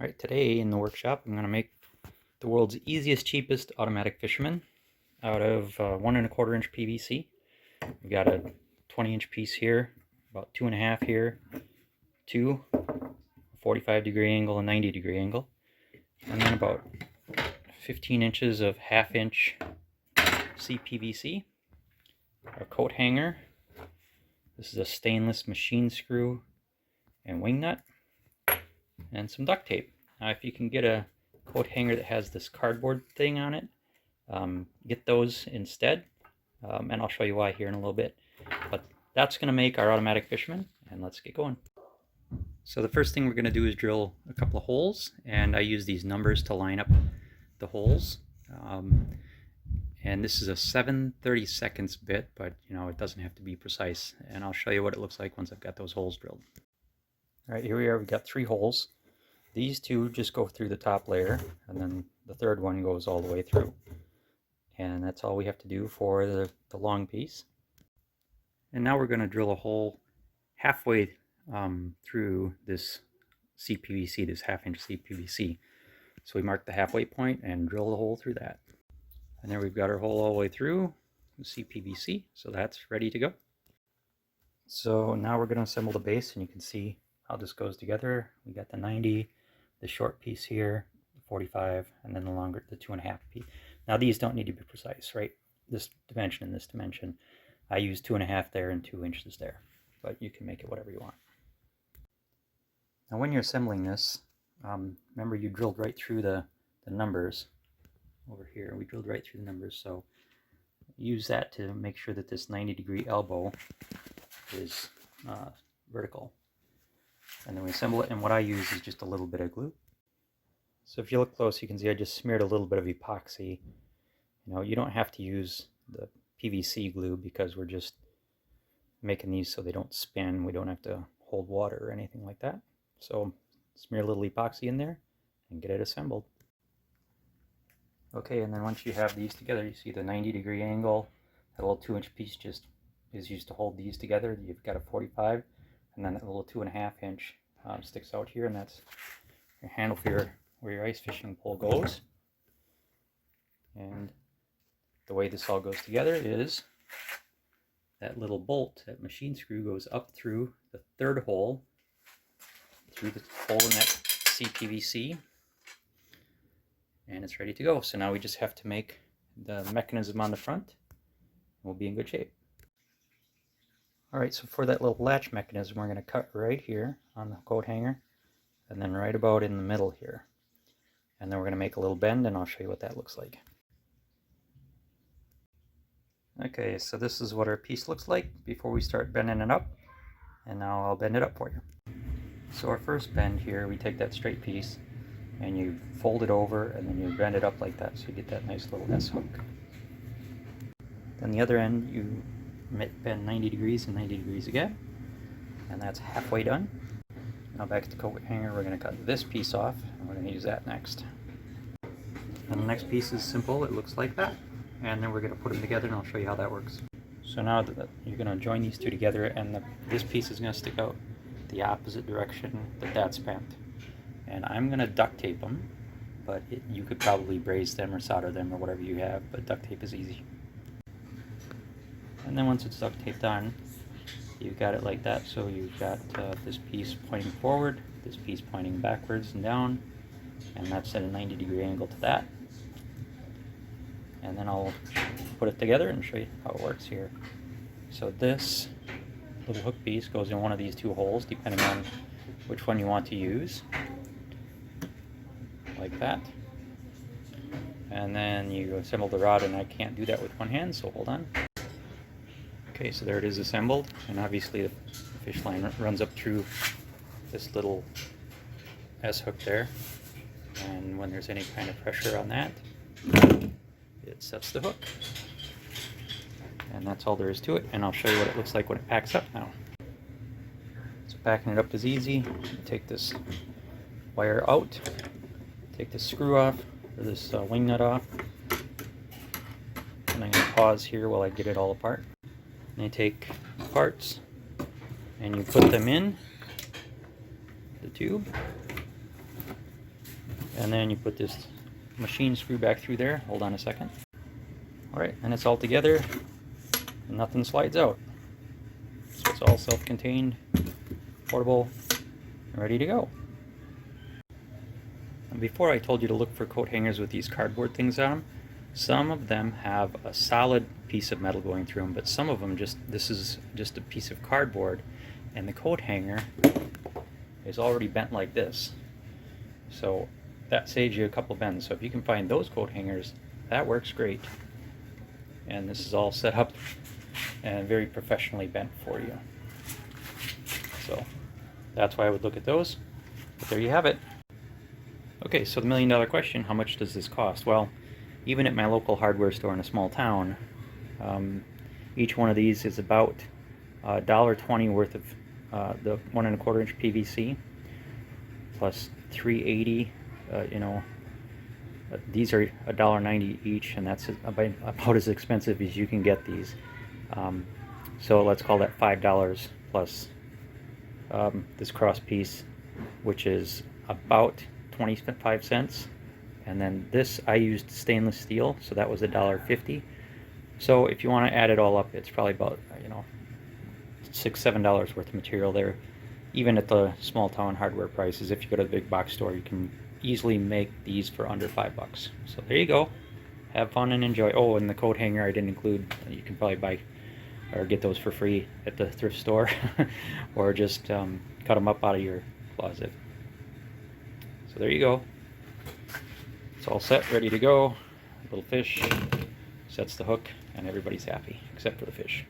Alright, today in the workshop I'm going to make the world's easiest, cheapest automatic Fisherman out of 1¼ inch PVC. We've got a 20-inch piece here, about 2.5 here, two, a 45-degree angle, a 90-degree angle, and then about 15 inches of 1/2 inch CPVC, a coat hanger. This is a stainless machine screw and wing nut, and some duct tape. Now, if you can get a coat hanger that has this cardboard thing on it, get those instead, and I'll show you why here in a little bit. But that's going to make our automatic Fisherman, and let's get going. So the first thing we're going to do is drill a couple of holes, and I use these numbers to line up the holes. And this is a 7/32 bit, but you know, it doesn't have to be precise, and I'll show you what it looks like once I've got those holes drilled. All right, here we are. We've got 3 holes. These 2 just go through the top layer, and then the third one goes all the way through. And that's all we have to do for the long piece. And now we're going to drill a hole halfway through this CPVC, this 1/2 inch CPVC. So we mark the halfway point and drill the hole through that. And there we've got our hole all the way through the CPVC, so that's ready to go. So now we're going to assemble the base, and you can see how this goes together. We got the 90, the short piece here, the 45, and then the longer, the 2.5 piece. Now these don't need to be precise, right? This dimension and this dimension. I use 2.5 there and 2 inches there, but you can make it whatever you want. Now when you're assembling this, remember you drilled right through the numbers over here. We drilled right through the numbers, so use that to make sure that this 90-degree elbow is vertical. And then we assemble it, and what I use is just a little bit of glue. So if you look close, you can see I just smeared a little bit of epoxy. You know, you don't have to use the PVC glue because we're just making these so they don't spin. We don't have to hold water or anything like that. So smear a little epoxy in there and get it assembled. Okay, and then once you have these together, you see the 90-degree angle, that little 2-inch piece just is used to hold these together. You've got a 45, and then that little 2.5 inch sticks out here, and that's your handle for where your ice fishing pole goes. And the way this all goes together is that little bolt, that machine screw, goes up through the third hole, through the hole in that CPVC, and it's ready to go. So now we just have to make the mechanism on the front, and we'll be in good shape. Alright, so for that little latch mechanism, we're going to cut right here on the coat hanger, and then right about in the middle here. And then we're going to make a little bend, and I'll show you what that looks like. Okay, so this is what our piece looks like before we start bending it up, and now I'll bend it up for you. So our first bend here, we take that straight piece, and you fold it over, and then you bend it up like that, so you get that nice little S hook. Then the other end, you bend 90 degrees and 90 degrees again, and that's halfway done. Now back to the coat hanger, we're going to cut this piece off, and we're going to use that next. And the next piece is simple, it looks like that, and then we're going to put them together, and I'll show you how that works. So now you're going to join these two together, and this piece is going to stick out the opposite direction that that's bent. And I'm going to duct tape them, but you could probably braze them or solder them or whatever you have, but duct tape is easy. And then once it's duct taped on, you've got it like that. So you've got this piece pointing forward, this piece pointing backwards and down, and that's at a 90-degree angle to that. And then I'll put it together and show you how it works here. So this little hook piece goes in one of these 2 holes, depending on which one you want to use, like that. And then you assemble the rod, and I can't do that with one hand, so hold on. Okay, so there it is assembled, and obviously the fish line runs up through this little S hook there, and when there's any kind of pressure on that, it sets the hook. And that's all there is to it, and I'll show you what it looks like when it packs up now. So packing it up is easy. You take this wire out, take this screw off, or this wing nut off, and I'm going to pause here while I get it all apart. And you take parts and you put them in the tube, And then you put this machine screw back through there. Hold on a second. Alright, and it's all together and nothing slides out. So it's all self-contained, portable, and ready to go. And before I told you to look for coat hangers with these cardboard things on them. Some of them have a solid piece of metal going through them, but some of them this is just a piece of cardboard, and the coat hanger is already bent like this. So that saves you a couple bends. So if you can find those coat hangers, that works great. And this is all set up and very professionally bent for you. So that's why I would look at those. But there you have it. Okay, so the $1,000,000 question, how much does this cost? Well, even at my local hardware store in a small town, each one of these is about $1.20 worth of the 1 1/4 inch PVC, plus $3.80. These are $1.90 each, and that's about as expensive as you can get these. So let's call that $5 plus this cross piece, which is about 25 cents. And then this, I used stainless steel, so that was $1.50. So if you want to add it all up, it's probably about $6, $7 worth of material there. Even at the small town hardware prices, if you go to the big box store, you can easily make these for under $5. So there you go. Have fun and enjoy. Oh, and the coat hanger I didn't include. You can probably buy or get those for free at the thrift store, or just cut them up out of your closet. So there you go. It's all set, ready to go. Little fish sets the hook, and everybody's happy, except for the fish.